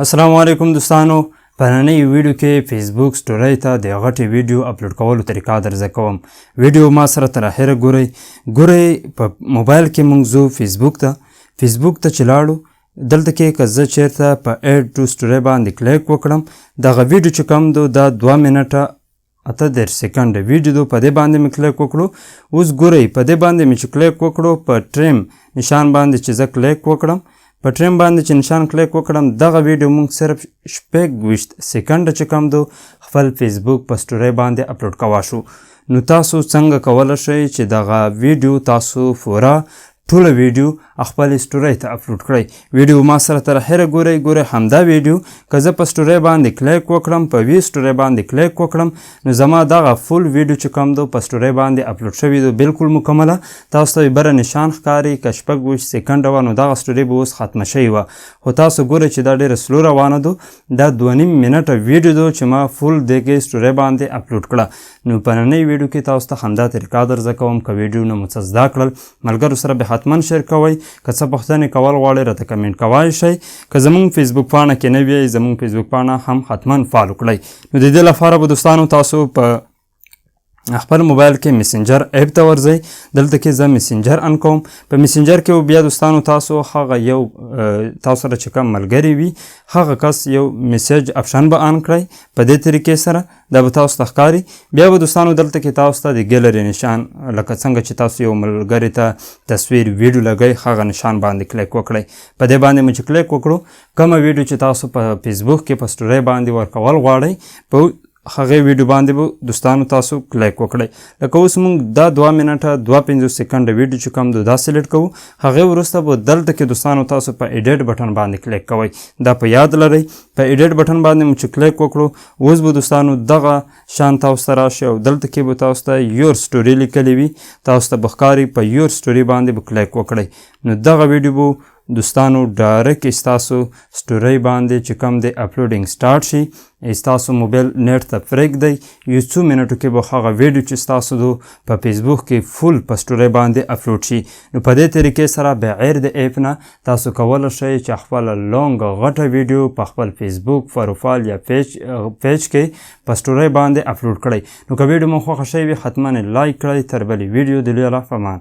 السلام علیکم دوستانو، په نننۍ ویډیو کې فیسبوک سټوري ته د غټې ویډیو اپلوډ کولو طریقه درزده کوم. ویډیو ما سره تر اخره ګورئ. په موبایل کې موږ ځو فیسبوک ته چې لاړو. دلته کې که زه چیرته په ایډ ټو سټوري باندې کلیک وکړم، دغه ویډیو چې کوم دو دا 2 منټه 8 سیکنډ ویډیو دو، په دې باندې مې کلیک وکړو. اوس ګورئ په دې باندې مې چې کلیک وکړو، په ټریم نشان باندې چې زه کلیک وکړم، په ټریم باندې چې نشان کلیک وکړم، دغه ویډیو موږ صرف 26 سیکنډ چې کوم دو خپل فیسبوک په سټوري باندې اپلوډ کوا شو. نو تاسو څنګه کولی شئ چې دغه ویډیو تاسو فورا ټوله ویډیو خپل سټوري ته اپلوډ کړئ. ویډیو ما سره تر اخره ګورئ. همدا ویډیو که زه په سټوري باندې کلیک وکړم، په وی سټوري باندې کلیک وکړم، نو زما دغه فول ویډیو چې کوم دو په سټوري باندې اپلوډ شوی دو، بالکل مکمله. تاسو ته بره نشان ښکاري که 26 سیکنډه وه، نو دغه سټوري به اوس ختمه شوې وه. خو تاسو ګورئ چې دا ډېره سلو روانه دو. دا 2.5 منټه ویډیو دو چې ما فول دغې سټوري باندې اپلوډ کړه. نو په نننۍ ویډیو کې تاسو ته همدا طریقه درزده کوم. که ویډیو نه مو څه زده کړل، ملګرو سره به حتما شیر کوئ. که څه پوښتنې کول غواړئ راته کمنټ کولی شئ. که زموږ فیسبوک پاڼه کې نه وی، زموږ فیسبوک پاڼه هم حتما فالو کړئ. نو د دې لپاره به دوستانو تاسو په خپل موبایل کې میسنجر اپ ته ورځئ. دلته کې زه میسنجر ان کوم. په میسنجر کې بیا دوستانو تاسو هغه یو تاسو سره چې کوم ملګری وي، هغه کس یو میسج اپشن به ان کړئ. په دې طریقې سره دا به تاسو ته ښکاري. بیا به دوستانو دلته کې تاسو ته د ګیلري نشان، لکه څنګه چې تاسو یو ملګري ته تصویر ویډیو لګئ، هغه نشان باندې کلیک وکړئ. په دې باندې مو چې کلیک وکړو، کومه ویډیو چې تاسو په فیسبوک کې په سټوري باندې ورکول غواړئ، په هغې ویډیو باندې به دوستانو تاسو کلیک وکړئ. لکه اوس موږ دا 2 منټه 52 سیکنډه ویډیو چې کوم دو دا سلیکټ کوو. هغې وروسته به دلته کې دوستانو تاسو په ایډیټ بټن باندې کلیک کوئ. دا په یاد لرئ، په ایډیټ بټن باندې مو چې کلیک وکړو، اوس به دوستانو دغه شان تاسو ته راشي او دلته کې به تاسو ته یور سټوري لیکلی وي، تاسو ته به ښکاري. په یور سټوري باندې به کلیک وکړئ. نو دغه ویډیو به دوستانو ډایرکټ ستاسو سټوري باندې چې کوم دی اپلوډینګ سټارټ شي. ستاسو موبایل نیټ ته پرېږدئ، یو څو منټو کې به هغه ویډیو چې ستاسو دو په فیسبوک کې فول په سټوري باندې اپلوډ شي. نو په دې طریقې سره بغیر د ایپ نه تاسو کولی شئ چې خپله لونګ غټه ویډیو په خپل فیسبوک پروفایل یا پیج کې په سټوري باندې اپلوډ کړئ. نو که ویډیو مو خوښه شوې وي، حتما لایک کړئ. تر بلې ویډیو د لیدلو په امان.